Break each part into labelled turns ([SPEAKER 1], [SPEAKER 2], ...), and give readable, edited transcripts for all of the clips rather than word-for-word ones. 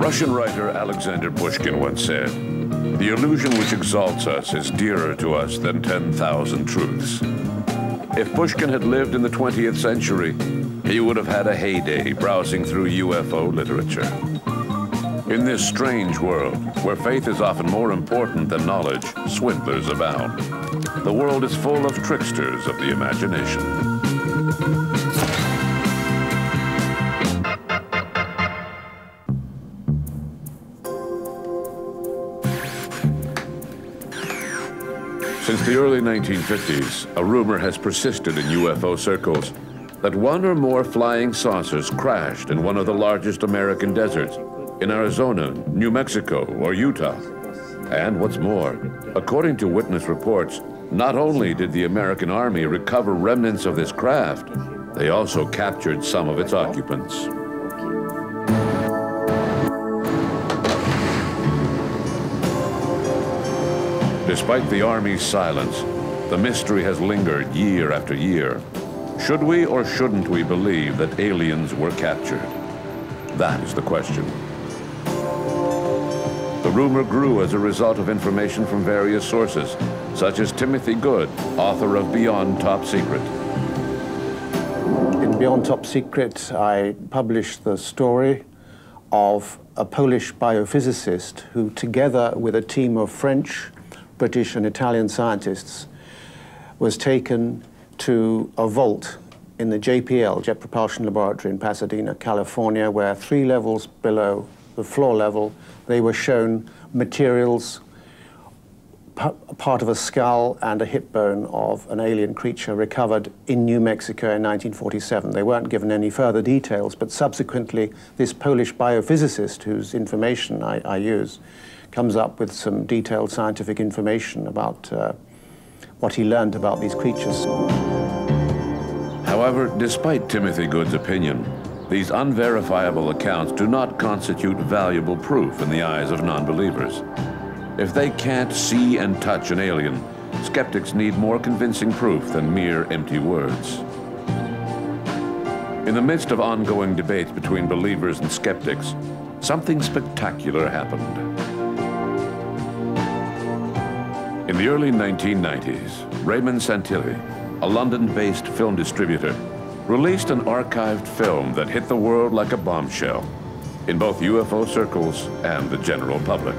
[SPEAKER 1] Russian writer Alexander Pushkin once said, "The illusion which exalts us is dearer to us than 10,000 truths." If Pushkin had lived in the 20th century, he would have had a heyday browsing through UFO literature. In this strange world, where faith is often more important than knowledge, swindlers abound. The world is full of tricksters of the imagination. Since the early 1950s, a rumor has persisted in UFO circles that one or more flying saucers crashed in one of the largest American deserts, in Arizona, New Mexico, or Utah. And what's more, according to witness reports, not only did the American Army recover remnants of this craft, they also captured some of its occupants. Despite the Army's silence, the mystery has lingered year after year. Should we or shouldn't we believe that aliens were captured? That is the question. The rumor grew as a result of information from various sources, such as Timothy Good, author of Beyond Top Secret.
[SPEAKER 2] In Beyond Top Secret, I published the story of a Polish biophysicist who, together with a team of French, British and Italian scientists, was taken to a vault in the JPL, Jet Propulsion Laboratory in Pasadena, California, where 3 levels below the floor level, they were shown materials, part of a skull and a hip bone of an alien creature recovered in New Mexico in 1947. They weren't given any further details, but subsequently this Polish biophysicist, whose information I use, comes up with some detailed scientific information about what he learned about these creatures.
[SPEAKER 1] However, despite Timothy Good's opinion, these unverifiable accounts do not constitute valuable proof in the eyes of non-believers. If they can't see and touch an alien, skeptics need more convincing proof than mere empty words. In the midst of ongoing debates between believers and skeptics, something spectacular happened. In the early 1990s, Raymond Santilli, a London-based film distributor, released an archived film that hit the world like a bombshell in both UFO circles and the general public.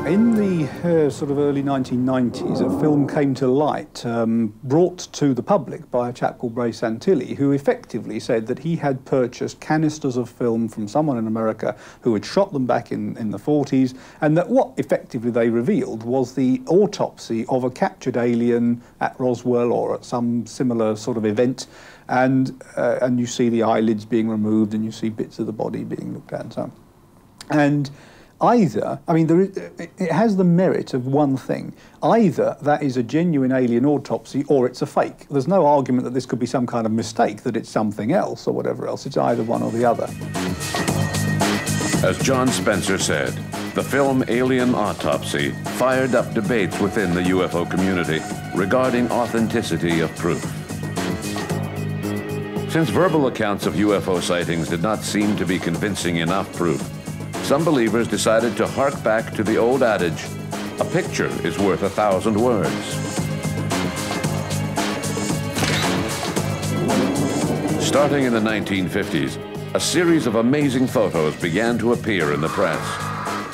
[SPEAKER 3] In the sort of early 1990s, a film came to light, brought to the public by a chap called Ray Santilli, who effectively said that he had purchased canisters of film from someone in America who had shot them back in the 40s, and that what effectively they revealed was the autopsy of a captured alien at Roswell or at some similar sort of event, and you see the eyelids being removed and you see bits of the body being looked at and so on. And either, I mean, it has the merit of one thing. Either that is a genuine alien autopsy or it's a fake. There's no argument that this could be some kind of mistake, that it's something else or whatever else. It's either one or the other.
[SPEAKER 1] As John Spencer said, the film Alien Autopsy fired up debates within the UFO community regarding authenticity of proof. Since verbal accounts of UFO sightings did not seem to be convincing enough proof, some believers decided to hark back to the old adage, a picture is worth 1,000 words. Starting in the 1950s, a series of amazing photos began to appear in the press.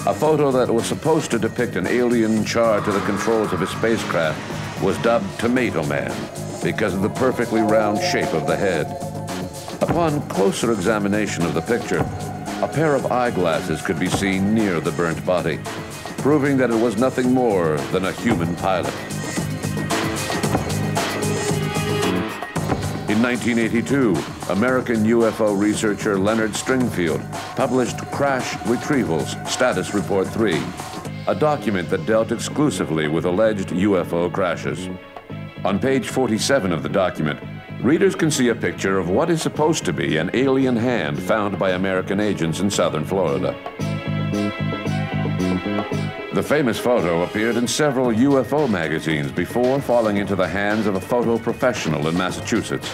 [SPEAKER 1] A photo that was supposed to depict an alien charged to the controls of his spacecraft was dubbed Tomato Man because of the perfectly round shape of the head. Upon closer examination of the picture, a pair of eyeglasses could be seen near the burnt body, proving that it was nothing more than a human pilot. In 1982, American UFO researcher Leonard Stringfield published Crash Retrievals Status Report 3, a document that dealt exclusively with alleged UFO crashes. On page 47 of the document, readers can see a picture of what is supposed to be an alien hand found by American agents in southern Florida. The famous photo appeared in several UFO magazines before falling into the hands of a photo professional in Massachusetts.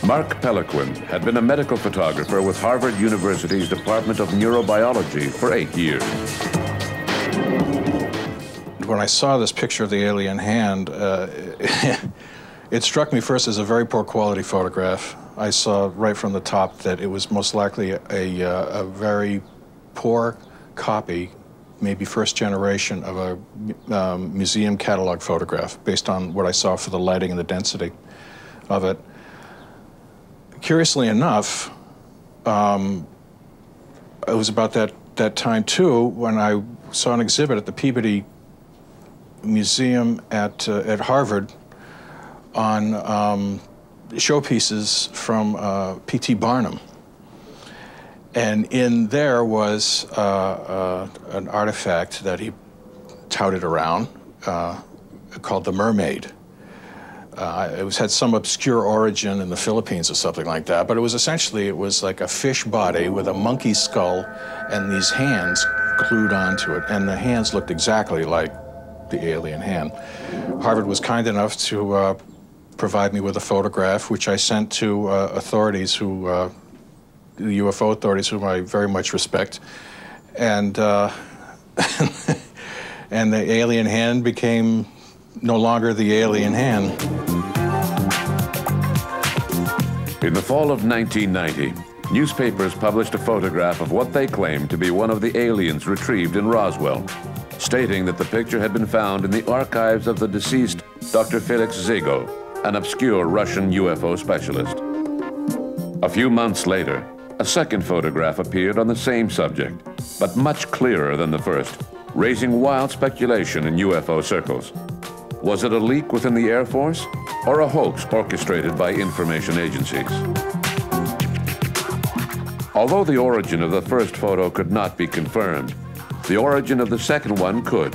[SPEAKER 1] Mark Pelequin had been a medical photographer with Harvard University's Department of Neurobiology for 8 years.
[SPEAKER 4] When I saw this picture of the alien hand, it struck me first as a very poor quality photograph. I saw right from the top that it was most likely a very poor copy, maybe first generation, of a museum catalog photograph based on what I saw for the lighting and the density of it. Curiously enough, it was about that time too when I saw an exhibit at the Peabody Museum at Harvard on showpieces from P.T. Barnum. And in there was an artifact that he touted around called the Mermaid. It had some obscure origin in the Philippines or something like that, but it was like a fish body with a monkey skull and these hands glued onto it, and the hands looked exactly like the alien hand. Harvard was kind enough to provide me with a photograph, which I sent to authorities the UFO authorities, whom I very much respect, and and the alien hand became no longer the alien hand.
[SPEAKER 1] In the fall of 1990, newspapers published a photograph of what they claimed to be one of the aliens retrieved in Roswell, stating that the picture had been found in the archives of the deceased Dr. Felix Zegel, an obscure Russian UFO specialist. A few months later, a second photograph appeared on the same subject, but much clearer than the first, raising wild speculation in UFO circles. Was it a leak within the Air Force, or a hoax orchestrated by information agencies? Although the origin of the first photo could not be confirmed, the origin of the second one could.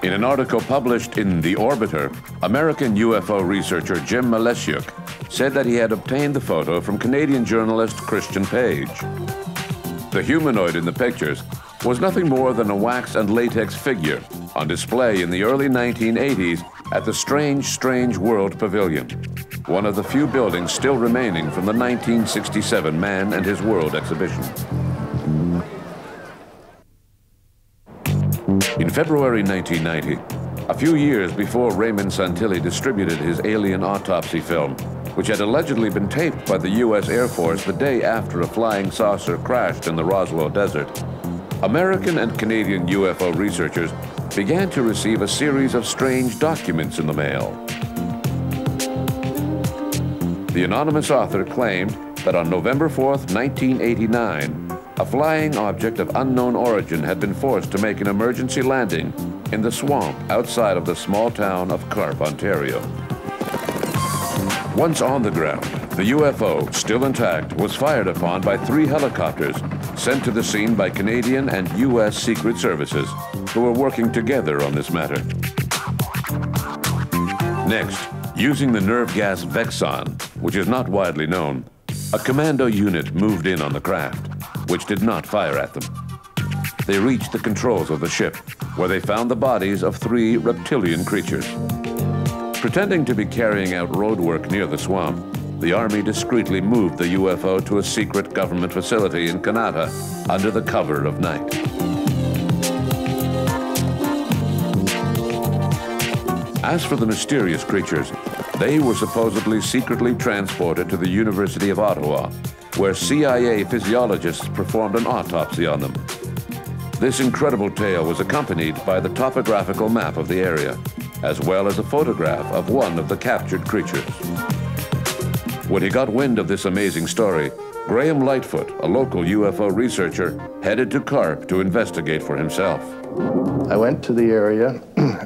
[SPEAKER 1] In an article published in The Orbiter, American UFO researcher Jim Malesiuk said that he had obtained the photo from Canadian journalist Christian Page. The humanoid in the pictures was nothing more than a wax and latex figure on display in the early 1980s at the Strange World Pavilion, one of the few buildings still remaining from the 1967 Man and His World exhibition. In February 1990, a few years before Raymond Santilli distributed his alien autopsy film, which had allegedly been taped by the U.S. Air Force the day after a flying saucer crashed in the Roswell Desert, American and Canadian UFO researchers began to receive a series of strange documents in the mail. The anonymous author claimed that on November 4th, 1989, a flying object of unknown origin had been forced to make an emergency landing in the swamp outside of the small town of Carp, Ontario. Once on the ground, the UFO, still intact, was fired upon by 3 helicopters sent to the scene by Canadian and U.S. Secret Services, who were working together on this matter. Next, using the nerve gas Vexon, which is not widely known, a commando unit moved in on the craft, which did not fire at them. They reached the controls of the ship, where they found the bodies of 3 reptilian creatures. Pretending to be carrying out road work near the swamp, the Army discreetly moved the UFO to a secret government facility in Kanata under the cover of night. As for the mysterious creatures, they were supposedly secretly transported to the University of Ottawa, where CIA physiologists performed an autopsy on them. This incredible tale was accompanied by the topographical map of the area, as well as a photograph of one of the captured creatures. When he got wind of this amazing story, Graham Lightfoot, a local UFO researcher, headed to Carp to investigate for himself.
[SPEAKER 5] I went to the area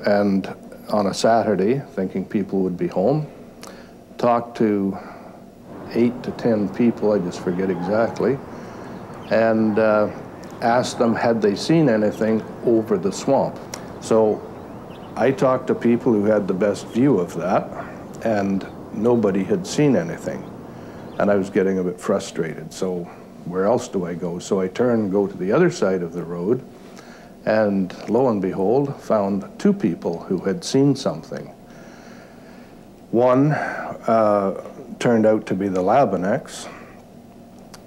[SPEAKER 5] and on a Saturday, thinking people would be home, talked to 8 to 10 people, I just forget exactly, and asked them had they seen anything over the swamp. So I talked to people who had the best view of that, and nobody had seen anything. And I was getting a bit frustrated, so where else do I go? So I turned and go to the other side of the road, and lo and behold, found 2 people who had seen something. One turned out to be the Labinex,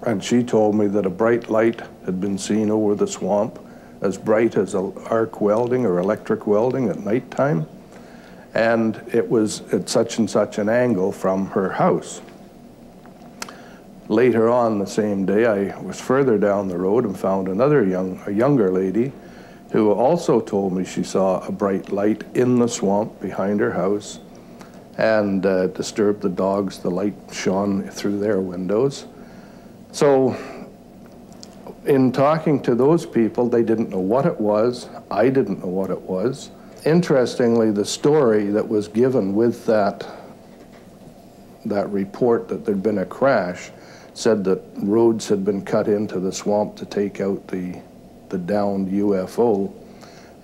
[SPEAKER 5] and she told me that a bright light had been seen over the swamp, as bright as arc welding or electric welding at nighttime, and it was at such and such an angle from her house. Later on the same day, I was further down the road and found a younger lady who also told me she saw a bright light in the swamp behind her house, and disturbed the dogs. The light shone through their windows. So in talking to those people, they didn't know what it was. I didn't know what it was. Interestingly, the story that was given with that report that there'd been a crash said that roads had been cut into the swamp to take out the downed UFO.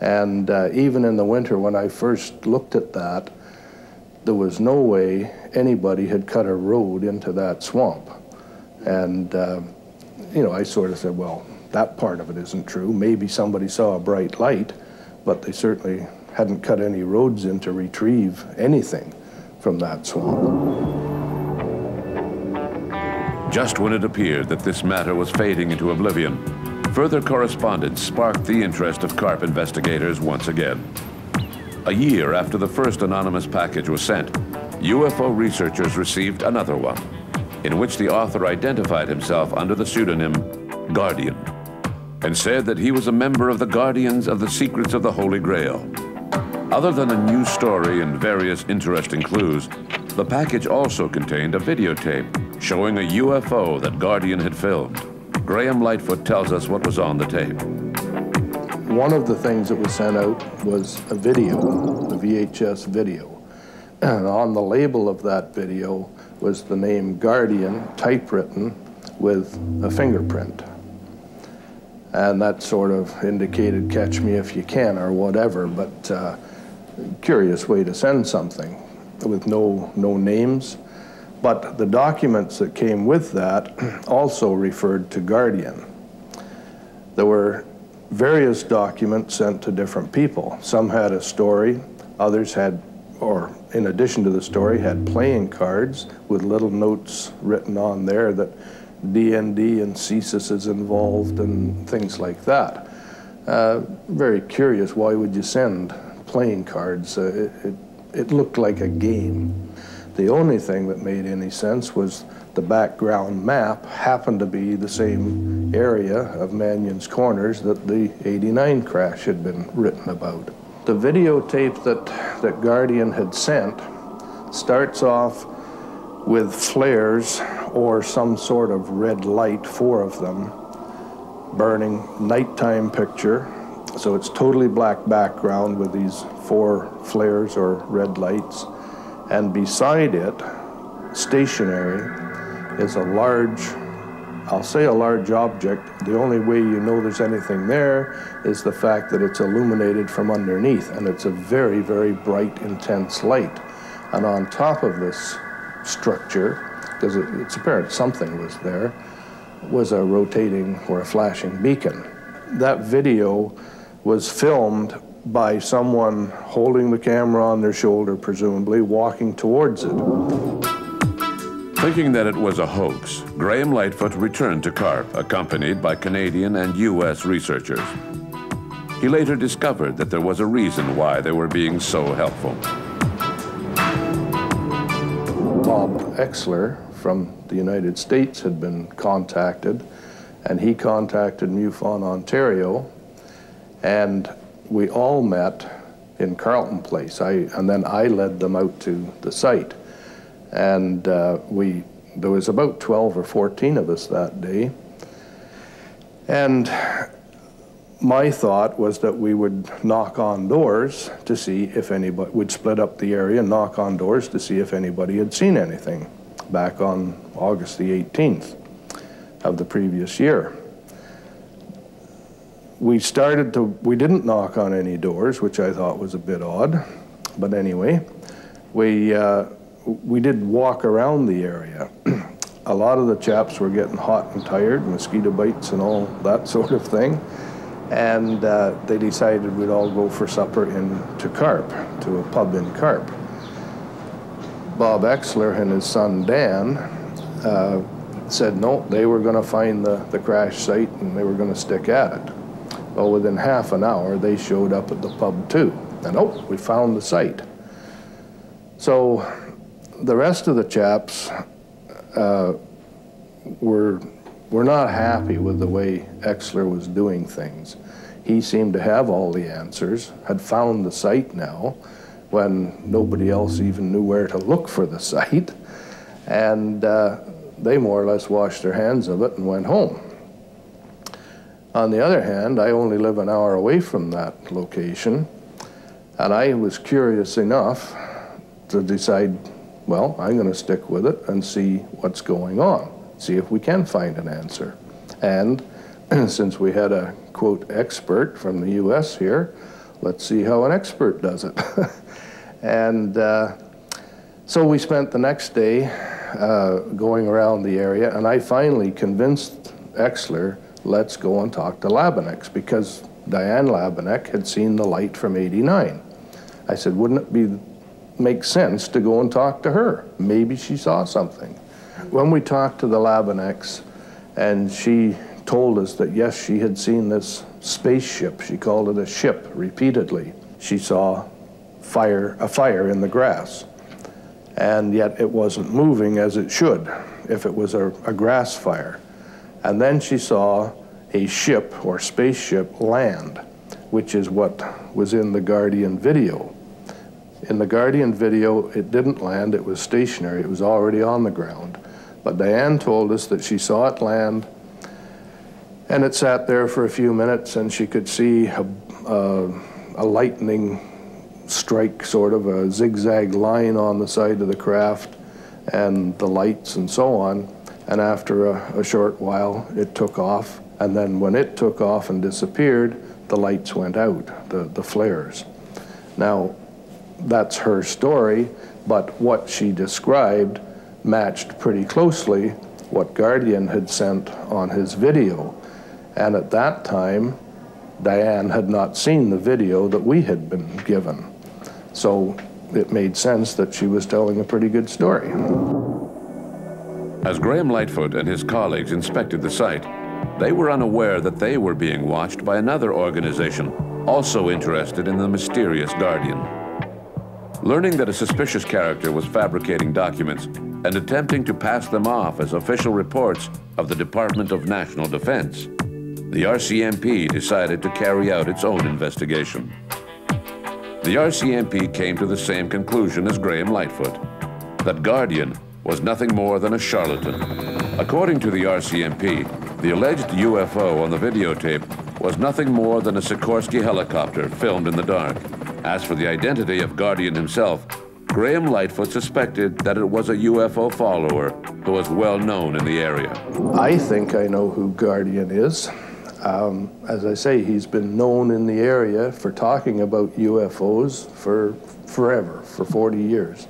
[SPEAKER 5] And even in the winter when I first looked at that, there was no way anybody had cut a road into that swamp. And, you know, I sort of said, well, that part of it isn't true. Maybe somebody saw a bright light, but they certainly hadn't cut any roads in to retrieve anything from that swamp.
[SPEAKER 1] Just when it appeared that this matter was fading into oblivion, further correspondence sparked the interest of CARP investigators once again. A year after the first anonymous package was sent, UFO researchers received another one, in which the author identified himself under the pseudonym Guardian, and said that he was a member of the Guardians of the Secrets of the Holy Grail. Other than a new story and various interesting clues, the package also contained a videotape showing a UFO that Guardian had filmed. Graham Lightfoot tells us what was on the tape.
[SPEAKER 5] One of the things that was sent out was a video, a VHS video. And on the label of that video was the name Guardian, typewritten, with a fingerprint. And that sort of indicated catch me if you can or whatever, but curious way to send something with no names. But the documents that came with that also referred to Guardian. There were various documents sent to different people. Some had a story, others had, or in addition to the story, had playing cards with little notes written on there that DND and CSIS is involved and things like that. Very curious, why would you send playing cards? It looked like a game. The only thing that made any sense was the background map happened to be the same area of Mannion's Corners that the '89 crash had been written about. The videotape that Guardian had sent starts off with flares or some sort of red light, 4 of them, burning, nighttime picture. So it's totally black background with these 4 flares or red lights. And beside it, stationary, is a large, I'll say a large object. The only way you know there's anything there is the fact that it's illuminated from underneath, and it's a very, very bright, intense light. And on top of this structure, because it's apparent something was there, was a rotating or a flashing beacon. That video was filmed by someone holding the camera on their shoulder, presumably, walking towards it.
[SPEAKER 1] Thinking that it was a hoax, Graham Lightfoot returned to CARP, accompanied by Canadian and U.S. researchers. He later discovered that there was a reason why they were being so helpful.
[SPEAKER 5] Bob Exler from the United States had been contacted, and he contacted MUFON Ontario, and we all met in Carleton Place, and then I led them out to the site. And there was about 12 or 14 of us that day. And my thought was that we would knock on doors to see if anybody, would split up the area and knock on doors to see if anybody had seen anything back on August the 18th of the previous year. We didn't knock on any doors, which I thought was a bit odd, but anyway, we did walk around the area. A lot of the chaps were getting hot and tired, mosquito bites and all that sort of thing, and they decided we'd all go for supper into CARP, to a pub in CARP. Bob Exler and his son Dan said no, they were going to find the crash site and they were going to stick at it. Well, within half an hour, they showed up at the pub too. And oh, we found the site. So the rest of the chaps were not happy with the way Exler was doing things. He seemed to have all the answers, had found the site now, when nobody else even knew where to look for the site. And they more or less washed their hands of it and went home. On the other hand, I only live an hour away from that location, and I was curious enough to decide, well, I'm going to stick with it and see what's going on, see if we can find an answer. And since we had a, quote, expert from the US here, let's see how an expert does it. And so we spent the next day going around the area, and I finally convinced Exler, let's go and talk to Labenex, because Diane Labeneck had seen the light from '89. I said, wouldn't it make sense to go and talk to her? Maybe she saw something. When we talked to the Labenecks, and she told us that yes, she had seen this spaceship, she called it a ship repeatedly. She saw a fire in the grass, and yet it wasn't moving as it should if it was a grass fire. And then she saw a ship or spaceship land, which is what was in the Guardian video. In the Guardian video, it didn't land, it was stationary, it was already on the ground. But Diane told us that she saw it land, and it sat there for a few minutes, and she could see a lightning strike, sort of a zigzag line on the side of the craft, and the lights and so on. And after a short while, it took off. And then when it took off and disappeared, the lights went out, the flares. Now, that's her story, but what she described matched pretty closely what Guardian had sent on his video. And at that time, Diane had not seen the video that we had been given. So it made sense that she was telling a pretty good story.
[SPEAKER 1] As Graham Lightfoot and his colleagues inspected the site, they were unaware that they were being watched by another organization also interested in the mysterious Guardian. Learning that a suspicious character was fabricating documents and attempting to pass them off as official reports of the Department of National Defense, the RCMP decided to carry out its own investigation. The RCMP came to the same conclusion as Graham Lightfoot, that Guardian was nothing more than a charlatan. According to the RCMP, the alleged UFO on the videotape was nothing more than a Sikorsky helicopter filmed in the dark. As for the identity of Guardian himself, Graham Lightfoot suspected that it was a UFO follower who was well known in the area.
[SPEAKER 5] I think I know who Guardian is. As I say, he's been known in the area for talking about UFOs for forever, for 40 years.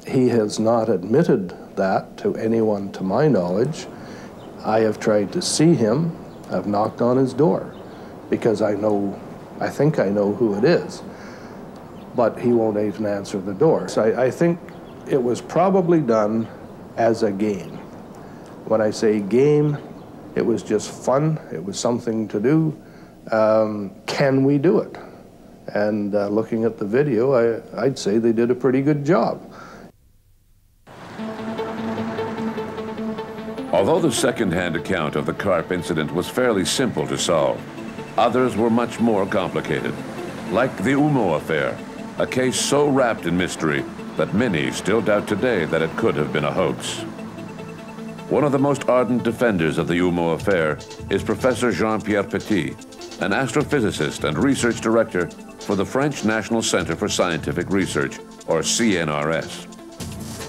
[SPEAKER 5] He has not admitted that to anyone to my knowledge. I have tried to see him. I've knocked on his door because I think I know who it is, but he won't even answer the door. So I think it was probably done as a game. When I say game, it was just fun. It was something to do. Can we do it? And looking at the video, I'd say they did a pretty good job.
[SPEAKER 1] Although the second-hand account of the Karp incident was fairly simple to solve, others were much more complicated. Like the Umo affair, a case so wrapped in mystery that many still doubt today that it could have been a hoax. One of the most ardent defenders of the Umo affair is Professor Jean-Pierre Petit, an astrophysicist and research director for the French National Center for Scientific Research, or CNRS.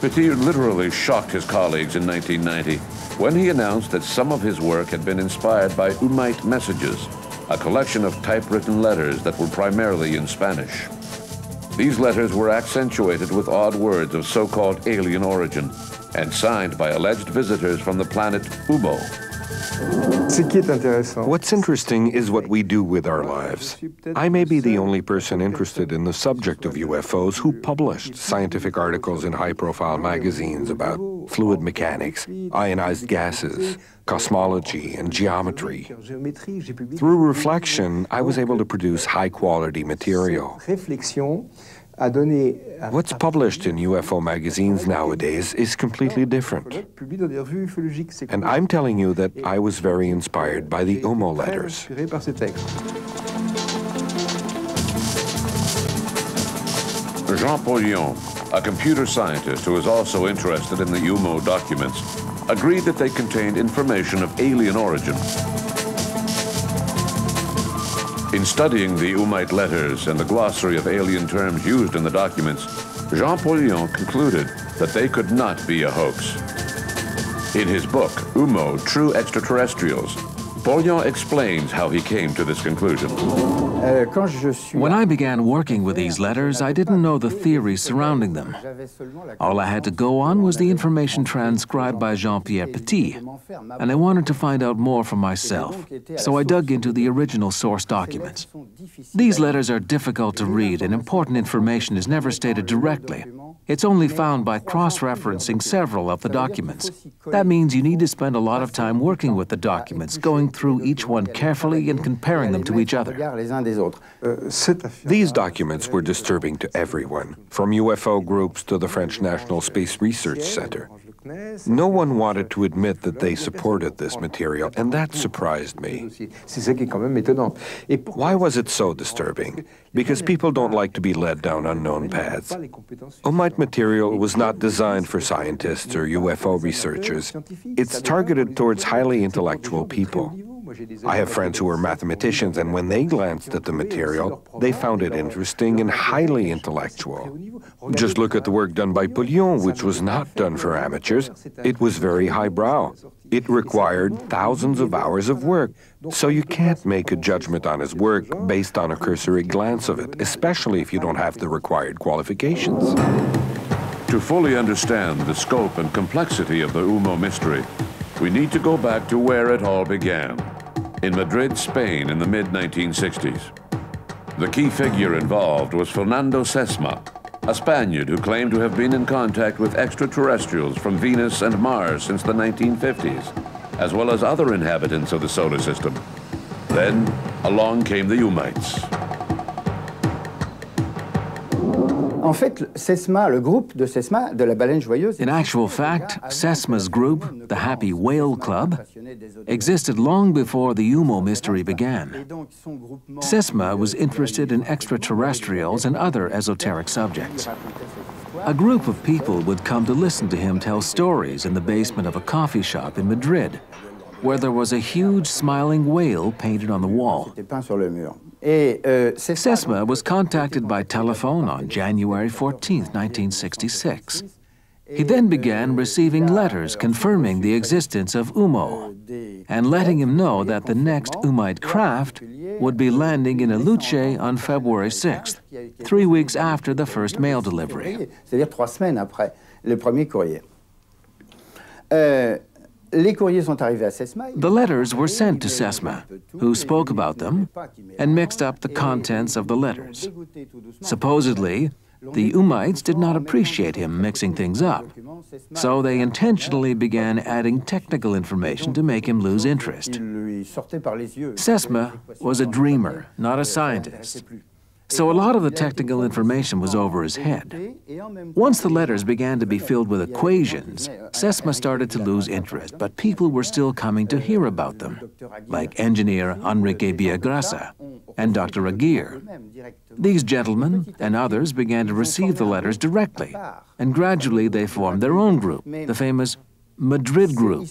[SPEAKER 1] Petit literally shocked his colleagues in 1990 when he announced that some of his work had been inspired by Umite messages, a collection of typewritten letters that were primarily in Spanish. These letters were accentuated with odd words of so-called alien origin and signed by alleged visitors from the planet UMO.
[SPEAKER 6] What's interesting is what we do with our lives. I may be the only person interested in the subject of UFOs who published scientific articles in high-profile magazines about fluid mechanics, ionized gases, cosmology, and geometry. Through reflection, I was able to produce high-quality material. What's published in UFO magazines nowadays is completely different. And I'm telling you that I was very inspired by the UMO letters.
[SPEAKER 1] Jean-Paul Lyon, a computer scientist who is also interested in the UMO documents, agreed that they contained information of alien origin. In studying the Umite letters and the glossary of alien terms used in the documents, Jean-Paul Lyon concluded that they could not be a hoax. In his book, UMO, True Extraterrestrials, Paul Lyon explains how he came to this conclusion.
[SPEAKER 7] When I began working with these letters, I didn't know the theories surrounding them. All I had to go on was the information transcribed by Jean-Pierre Petit, and I wanted to find out more for myself, so I dug into the original source documents. These letters are difficult to read, and important information is never stated directly. It's only found by cross-referencing several of the documents. That means you need to spend a lot of time working with the documents, going through each one carefully and comparing them to each other.
[SPEAKER 6] These documents were disturbing to everyone, from UFO groups to the French National Space Research Center. No one wanted to admit that they supported this material, and that surprised me. Why was it so disturbing? Because people don't like to be led down unknown paths. Umite material was not designed for scientists or UFO researchers. It's targeted towards highly intellectual people. I have friends who are mathematicians, and when they glanced at the material, they found it interesting and highly intellectual. Just look at the work done by Paul Lyon, which was not done for amateurs. It was very highbrow. It required thousands of hours of work, so you can't make a judgment on his work based on a cursory glance of it, especially if you don't have the required qualifications.
[SPEAKER 1] To fully understand the scope and complexity of the UMO mystery, we need to go back to where it all began, in Madrid, Spain in the mid-1960s. The key figure involved was Fernando Sesma, a Spaniard who claimed to have been in contact with extraterrestrials from Venus and Mars since the 1950s, as well as other inhabitants of the solar system. Then, along came the Umites.
[SPEAKER 7] In actual fact, Sesma's group, the Happy Whale Club, existed long before the UMO mystery began. Sesma was interested in extraterrestrials and other esoteric subjects. A group of people would come to listen to him tell stories in the basement of a coffee shop in Madrid, where there was a huge smiling whale painted on the wall. Sesma was contacted by telephone on January 14, 1966. He then began receiving letters confirming the existence of UMO and letting him know that the next Umite craft would be landing in Aluche on February 6th, 3 weeks after the first mail delivery. The letters were sent to Sesma, who spoke about them and mixed up the contents of the letters. Supposedly, the Umites did not appreciate him mixing things up, so they intentionally began adding technical information to make him lose interest. Sesma was a dreamer, not a scientist. So a lot of the technical information was over his head. Once the letters began to be filled with equations, Sesma started to lose interest, but people were still coming to hear about them, like engineer Enrique Villagrasa and Dr. Aguirre. These gentlemen and others began to receive the letters directly, and gradually they formed their own group, the famous Madrid group.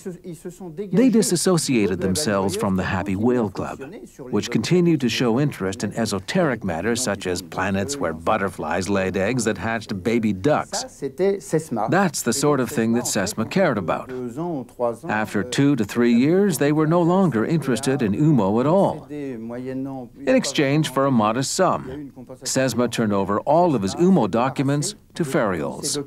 [SPEAKER 7] They disassociated themselves from the Happy Whale Club, which continued to show interest in esoteric matters such as planets where butterflies laid eggs that hatched baby ducks. That's the sort of thing that SESMA cared about. After 2 to 3 years, they were no longer interested in UMO at all. In exchange for a modest sum, SESMA turned over all of his UMO documents to Fariols.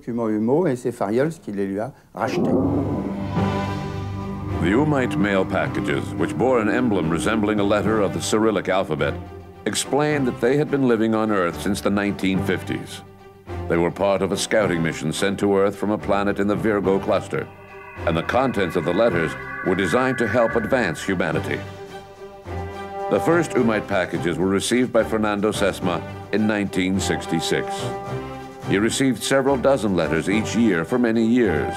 [SPEAKER 1] The Umite mail packages, which bore an emblem resembling a letter of the Cyrillic alphabet, explained that they had been living on Earth since the 1950s. They were part of a scouting mission sent to Earth from a planet in the Virgo cluster, and the contents of the letters were designed to help advance humanity. The first Umite packages were received by Fernando Sesma in 1966. He received several dozen letters each year for many years.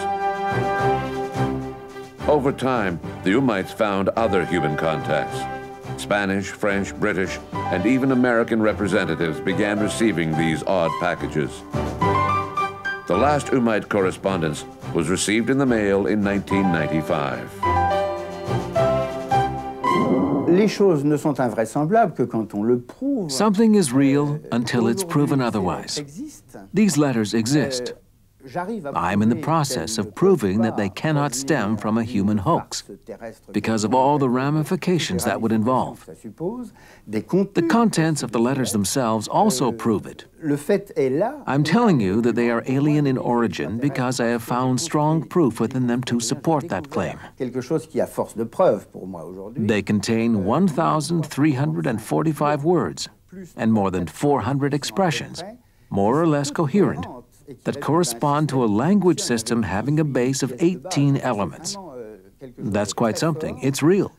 [SPEAKER 1] Over time, the Umites found other human contacts. Spanish, French, British, and even American representatives began receiving these odd packages. The last Umite correspondence was received in the mail in 1995.
[SPEAKER 7] Something is real until it's proven otherwise. These letters exist. I'm in the process of proving that they cannot stem from a human hoax because of all the ramifications that would involve. The contents of the letters themselves also prove it. I'm telling you that they are alien in origin because I have found strong proof within them to support that claim. They contain 1,345 words and more than 400 expressions, more or less coherent, that correspond to a language system having a base of 18 elements. That's quite something. It's real.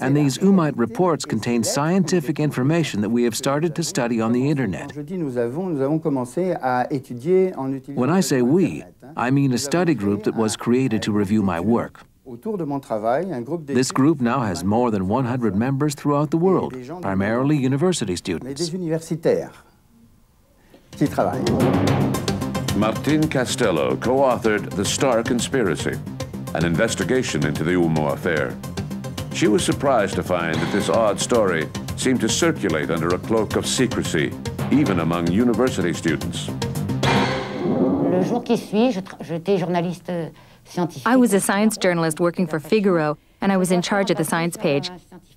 [SPEAKER 7] And these Umite reports contain scientific information that we have started to study on the internet. When I say we, I mean a study group that was created to review my work. This group now has more than 100 members throughout the world, primarily university students.
[SPEAKER 1] Martin Castello co-authored The Star Conspiracy, an investigation into the UMO affair. She was surprised to find that this odd story seemed to circulate under a cloak of secrecy, even among university students.
[SPEAKER 8] I was a science journalist working for Figaro, and I was in charge of the science page.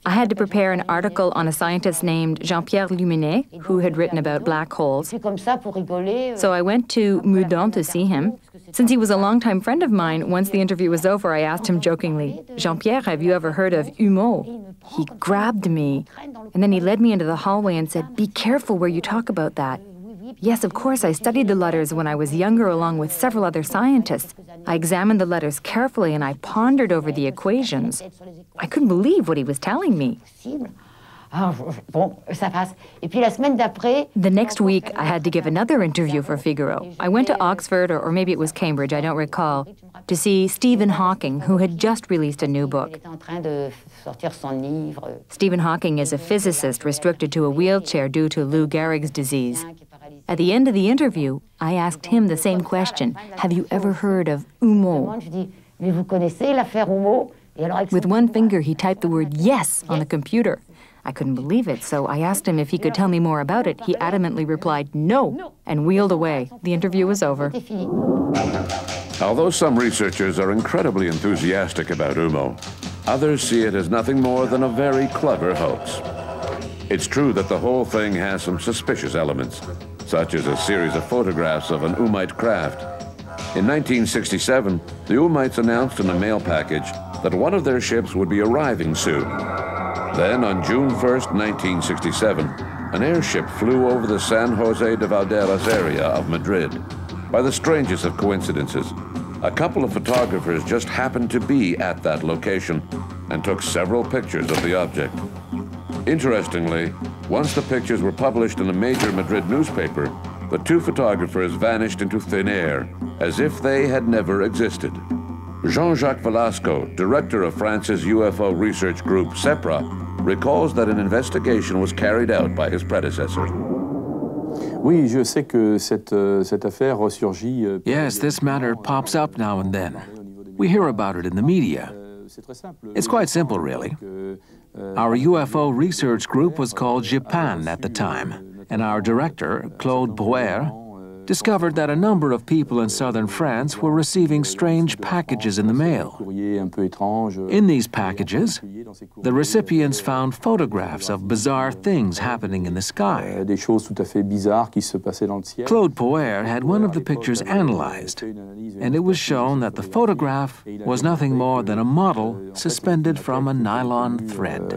[SPEAKER 8] I had to prepare an article on a scientist named Jean-Pierre Luminet, who had written about black holes. So I went to Meudon to see him. Since he was a longtime friend of mine, once the interview was over, I asked him jokingly, "Jean-Pierre, have you ever heard of UMO?" He grabbed me, and then he led me into the hallway and said, "Be careful where you talk about that." Yes, of course, I studied the letters when I was younger along with several other scientists. I examined the letters carefully and I pondered over the equations. I couldn't believe what he was telling me. The next week, I had to give another interview for Figaro. I went to Oxford, or maybe it was Cambridge, I don't recall, to see Stephen Hawking, who had just released a new book. Stephen Hawking is a physicist restricted to a wheelchair due to Lou Gehrig's disease. At the end of the interview, I asked him the same question. Have you ever heard of UMO? With one finger, he typed the word yes on the computer. I couldn't believe it, so I asked him if he could tell me more about it. He adamantly replied no and wheeled away. The interview was over.
[SPEAKER 1] Although some researchers are incredibly enthusiastic about UMO, others see it as nothing more than a very clever hoax. It's true that the whole thing has some suspicious elements, such as a series of photographs of an Umite craft. In 1967, the Umites announced in a mail package that one of their ships would be arriving soon. Then, on June 1st, 1967, an airship flew over the San Jose de Valderas area of Madrid. By the strangest of coincidences, a couple of photographers just happened to be at that location and took several pictures of the object. Interestingly, once the pictures were published in a major Madrid newspaper, the two photographers vanished into thin air, as if they had never existed. Jean-Jacques Velasco, director of France's UFO research group CEPRA, recalls that an investigation was carried out by his predecessor.
[SPEAKER 7] Yes, this matter pops up now and then. We hear about it in the media. It's quite simple, really. Our UFO research group was called Japan at the time, and our director, Claude Brouwer, discovered that a number of people in southern France were receiving strange packages in the mail. In these packages, the recipients found photographs of bizarre things happening in the sky. Claude Brouwer had one of the pictures analyzed, and it was shown that the photograph was nothing more than a model suspended from a nylon thread.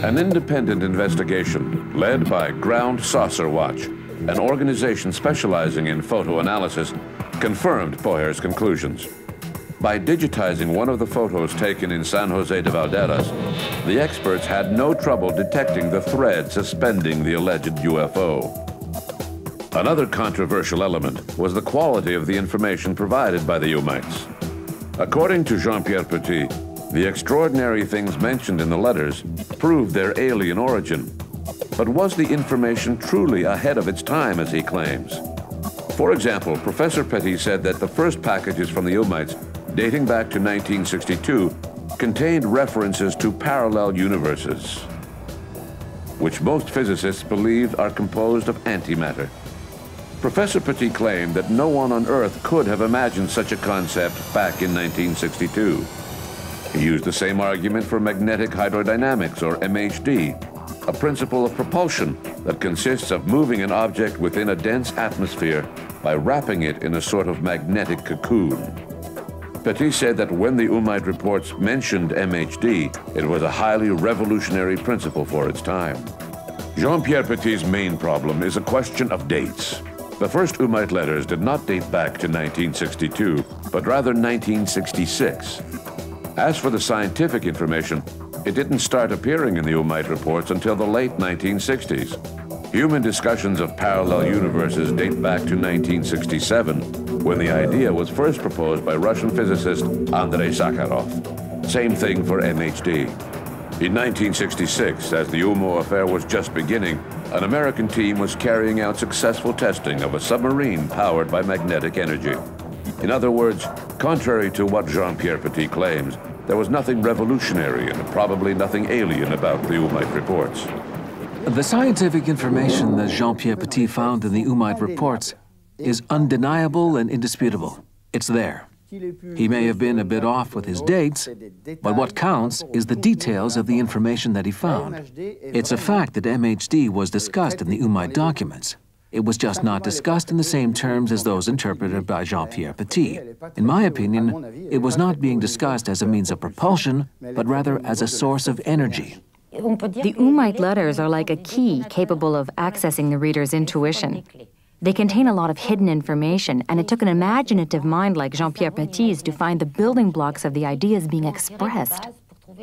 [SPEAKER 1] An independent investigation led by Ground Saucer Watch, an organization specializing in photo analysis, confirmed Brouwer's conclusions. By digitizing one of the photos taken in San Jose de Valderas, the experts had no trouble detecting the thread suspending the alleged UFO. Another controversial element was the quality of the information provided by the UMITES. According to Jean-Pierre Petit, the extraordinary things mentioned in the letters proved their alien origin. But was the information truly ahead of its time, as he claims? For example, Professor Petit said that the first packages from the UMITES, dating back to 1962, contained references to parallel universes, which most physicists believe are composed of antimatter. Professor Petit claimed that no one on Earth could have imagined such a concept back in 1962. He used the same argument for magnetic hydrodynamics, or MHD, a principle of propulsion that consists of moving an object within a dense atmosphere by wrapping it in a sort of magnetic cocoon. Petit said that when the UMITE reports mentioned MHD, it was a highly revolutionary principle for its time. Jean-Pierre Petit's main problem is a question of dates. The first UMITE letters did not date back to 1962, but rather 1966. As for the scientific information, it didn't start appearing in the UMITE reports until the late 1960s. Human discussions of parallel universes date back to 1967, when the idea was first proposed by Russian physicist Andrei Sakharov. Same thing for MHD. In 1966, as the UMO affair was just beginning, an American team was carrying out successful testing of a submarine powered by magnetic energy. In other words, contrary to what Jean-Pierre Petit claims, there was nothing revolutionary and probably nothing alien about the UMITE reports.
[SPEAKER 7] The scientific information that Jean-Pierre Petit found in the UMITE reports is undeniable and indisputable. It's there. He may have been a bit off with his dates, but what counts is the details of the information that he found. It's a fact that MHD was discussed in the UMITE documents. It was just not discussed in the same terms as those interpreted by Jean-Pierre Petit. In my opinion, it was not being discussed as a means of propulsion, but rather as a source of energy.
[SPEAKER 8] The UMITE letters are like a key capable of accessing the reader's intuition. They contain a lot of hidden information, and it took an imaginative mind like Jean-Pierre Petit's to find the building blocks of the ideas being expressed.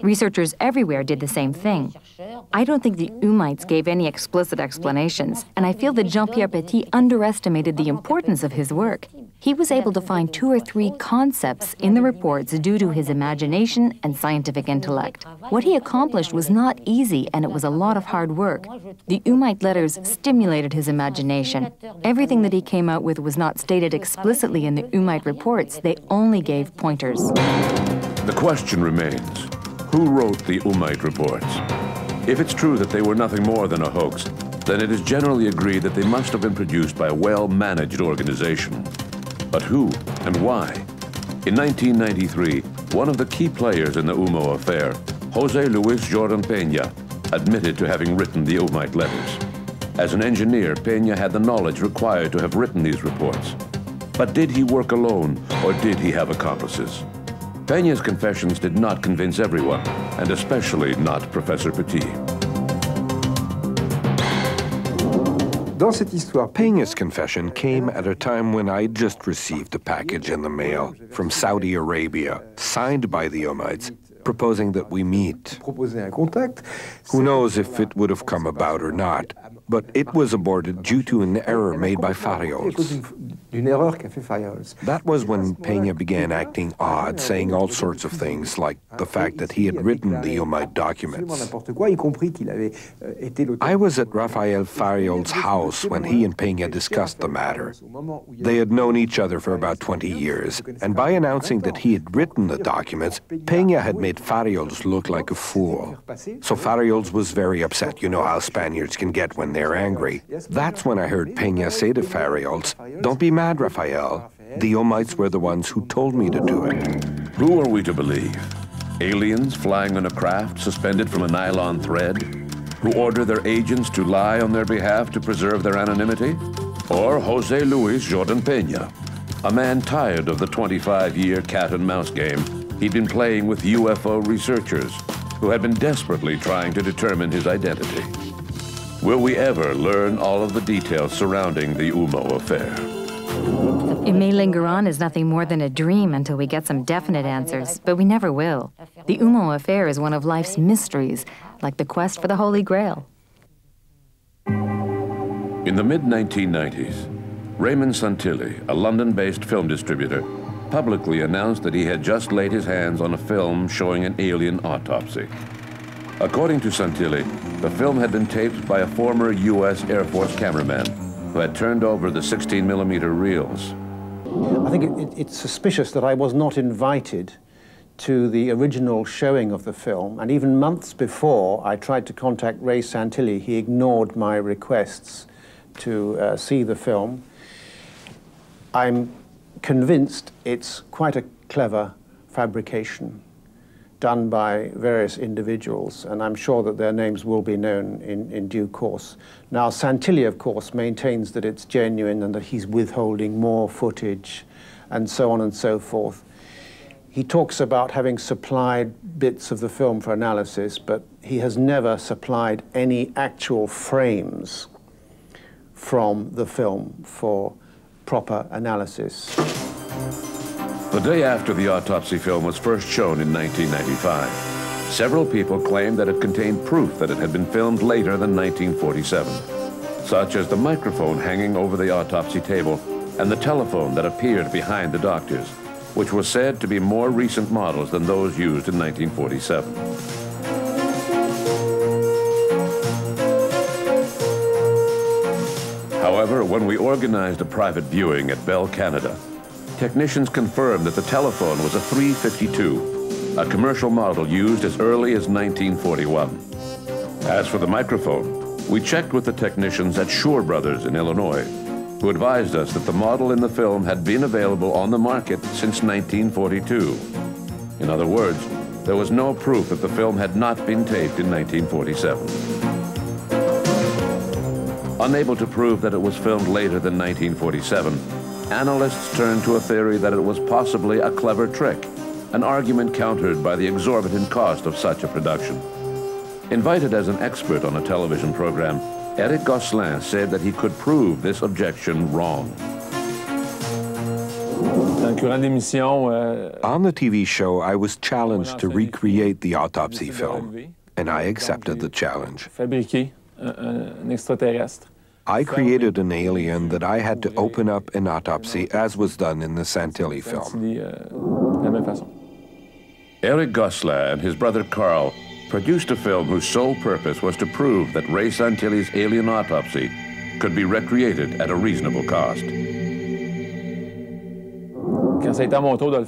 [SPEAKER 8] Researchers everywhere did the same thing. I don't think the UMITES gave any explicit explanations, and I feel that Jean-Pierre Petit underestimated the importance of his work. He was able to find 2 or 3 concepts in the reports due to his imagination and scientific intellect. What he accomplished was not easy, and it was a lot of hard work. The UMITE letters stimulated his imagination. Everything that he came out with was not stated explicitly in the UMITE reports. They only gave pointers.
[SPEAKER 1] The question remains, who wrote the UMITE reports? If it's true that they were nothing more than a hoax, then it is generally agreed that they must have been produced by a well-managed organization. But who and why? In 1993, one of the key players in the UMO affair, José Luis Jordan Peña, admitted to having written the UMITE letters. As an engineer, Peña had the knowledge required to have written these reports. But did he work alone, or did he have accomplices? Peña's confessions did not convince everyone, and especially not Professor Petit.
[SPEAKER 6] Peña's confession came at a time when I'd just received a package in the mail from Saudi Arabia, signed by the UMITES, proposing that we meet. Who knows if it would have come about or not? but it was aborted due to an error made by Fariols. That was when Peña began acting odd, saying all sorts of things, like the fact that he had written the Umaid documents. I was at Rafael Fariol's house when he and Peña discussed the matter. They had known each other for about 20 years, and by announcing that he had written the documents, Peña had made Fariols look like a fool. So Fariols was very upset. You know how Spaniards can get when they're angry. That's when I heard Peña say to Fariols, "Don't be mad, Rafael. The Umaids were the ones who told me to do it."
[SPEAKER 1] Who are we to believe? Aliens flying on a craft suspended from a nylon thread, who order their agents to lie on their behalf to preserve their anonymity? Or Jose Luis Jordan Peña, a man tired of the 25-year cat-and-mouse game he'd been playing with UFO researchers who had been desperately trying to determine his identity. Will we ever learn all of the details surrounding the UMO affair?
[SPEAKER 8] It may linger on as nothing more than a dream until we get some definite answers, but we never will. The UMO affair is one of life's mysteries, like the quest for the Holy Grail.
[SPEAKER 1] In the mid-1990s, Raymond Santilli, a London-based film distributor, publicly announced that he had just laid his hands on a film showing an alien autopsy. According to Santilli, the film had been taped by a former U.S. Air Force cameraman who had turned over the 16mm reels.
[SPEAKER 2] I think it's suspicious that I was not invited to the original showing of the film, and even months before I tried to contact Ray Santilli, he ignored my requests to see the film. I'm convinced it's quite a clever fabrication done by various individuals, and I'm sure that their names will be known in due course. Now, Santilli, of course, maintains that it's genuine and that he's withholding more footage and so on and so forth. He talks about having supplied bits of the film for analysis, but he has never supplied any actual frames from the film for proper analysis.
[SPEAKER 1] The day after the autopsy film was first shown in 1995, several people claimed that it contained proof that it had been filmed later than 1947, such as the microphone hanging over the autopsy table and the telephone that appeared behind the doctors, which was said to be more recent models than those used in 1947. However, when we organized a private viewing at Bell Canada, technicians confirmed that the telephone was a 352, a commercial model used as early as 1941. As for the microphone, we checked with the technicians at Shure Brothers in Illinois, who advised us that the model in the film had been available on the market since 1942. In other words, there was no proof that the film had not been taped in 1947. Unable to prove that it was filmed later than 1947, analysts turned to a theory that it was possibly a clever trick, an argument countered by the exorbitant cost of such a production. Invited as an expert on a television program, Eric Gosselin said that he could prove this objection wrong.
[SPEAKER 6] On the TV show, I was challenged to recreate the autopsy film, and I accepted the challenge. I created an alien that I had to open up an autopsy, as was done in the Santilli film.
[SPEAKER 1] Eric Gosselin and his brother Carl produced a film whose sole purpose was to prove that Ray Santilli's alien autopsy could be recreated at a reasonable cost.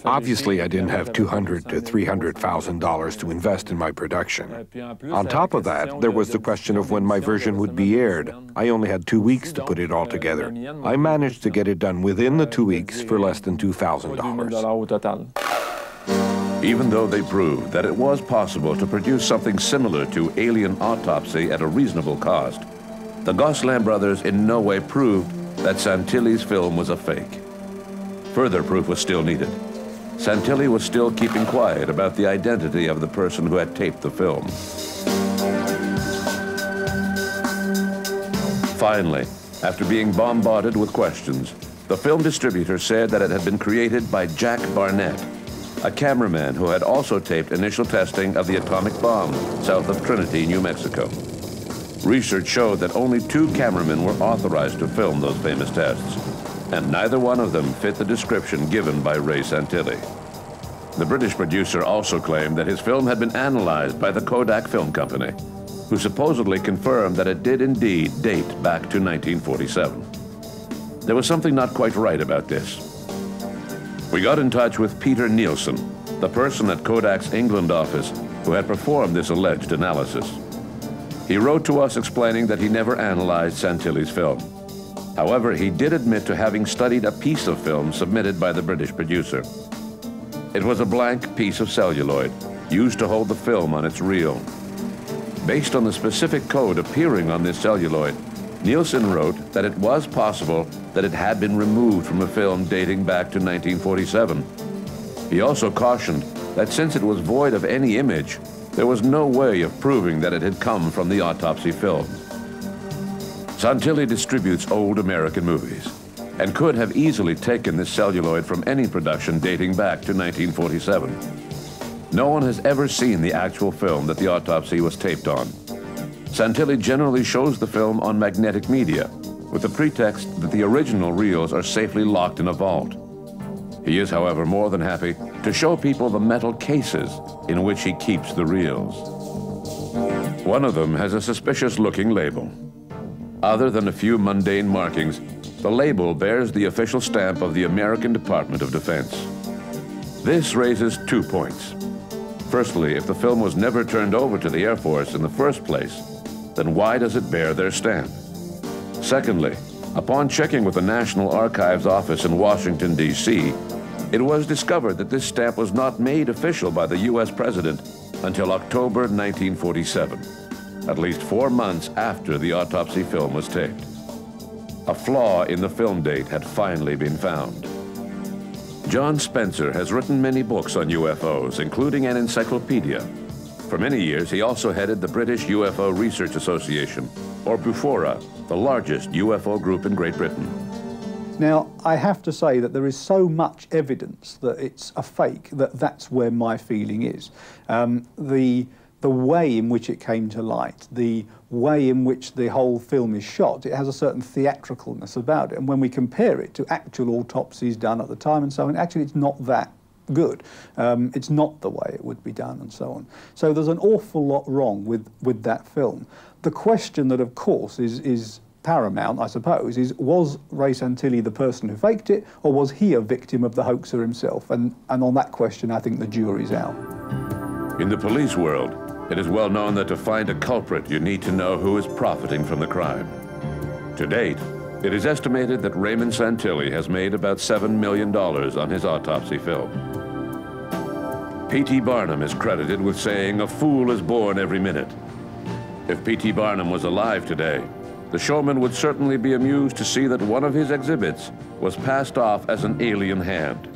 [SPEAKER 6] Obviously, I didn't have $200,000 to $300,000 to invest in my production. On top of that, there was the question of when my version would be aired. I only had 2 weeks to put it all together. I managed to get it done within the 2 weeks for less than $2,000.
[SPEAKER 1] Even though they proved that it was possible to produce something similar to Alien Autopsy at a reasonable cost, the Gosselin brothers in no way proved that Santilli's film was a fake. Further proof was still needed. Santilli was still keeping quiet about the identity of the person who had taped the film. Finally, after being bombarded with questions, the film distributor said that it had been created by Jack Barnett, a cameraman who had also taped initial testing of the atomic bomb south of Trinity, New Mexico. Research showed that only 2 cameramen were authorized to film those famous tests, and neither one of them fit the description given by Ray Santilli. The British producer also claimed that his film had been analyzed by the Kodak Film Company, who supposedly confirmed that it did indeed date back to 1947. There was something not quite right about this. We got in touch with Peter Nielsen, the person at Kodak's England office who had performed this alleged analysis. He wrote to us explaining that he never analyzed Santilli's film. However, he did admit to having studied a piece of film submitted by the British producer. It was a blank piece of celluloid used to hold the film on its reel. Based on the specific code appearing on this celluloid, Nielsen wrote that it was possible that it had been removed from a film dating back to 1947. He also cautioned that since it was void of any image, there was no way of proving that it had come from the autopsy film. Santilli distributes old American movies and could have easily taken this celluloid from any production dating back to 1947. No one has ever seen the actual film that the autopsy was taped on. Santilli generally shows the film on magnetic media, with the pretext that the original reels are safely locked in a vault. He is, however, more than happy to show people the metal cases in which he keeps the reels. One of them has a suspicious-looking label. Other than a few mundane markings, the label bears the official stamp of the American Department of Defense. This raises 2 points. Firstly, if the film was never turned over to the Air Force in the first place, then why does it bear their stamp? Secondly, upon checking with the National Archives office in Washington, D.C., it was discovered that this stamp was not made official by the U.S. President until October 1947, at least 4 months after the autopsy film was taped. A flaw in the film date had finally been found. John Spencer has written many books on UFOs, including an encyclopedia. For many years, he also headed the British UFO Research Association, or BUFORA, the largest UFO group in Great Britain.
[SPEAKER 3] Now, I have to say that there is so much evidence that it's a fake that that's where my feeling is. The way in which it came to light, the way in which the whole film is shot, it has a certain theatricalness about it. And when we compare it to actual autopsies done at the time and so on, actually it's not that good. It's not the way it would be done and so on. So there's an awful lot wrong with that film. The question that, of course, is paramount, I suppose, is was Ray Santilli the person who faked it, or was he a victim of the hoaxer himself? And on that question, I think the jury's out.
[SPEAKER 1] In the police world, it is well known that to find a culprit, you need to know who is profiting from the crime. To date, it is estimated that Raymond Santilli has made about $7 million on his autopsy film. P.T. Barnum is credited with saying, "A fool is born every minute." If P.T. Barnum was alive today, the showman would certainly be amused to see that one of his exhibits was passed off as an alien hand,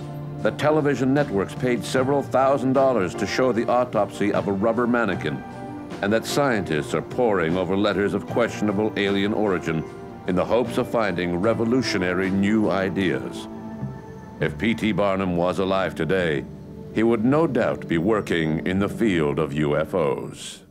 [SPEAKER 1] that television networks paid several $1,000s to show the autopsy of a rubber mannequin, and that scientists are poring over letters of questionable alien origin in the hopes of finding revolutionary new ideas. If P.T. Barnum was alive today, he would no doubt be working in the field of UFOs.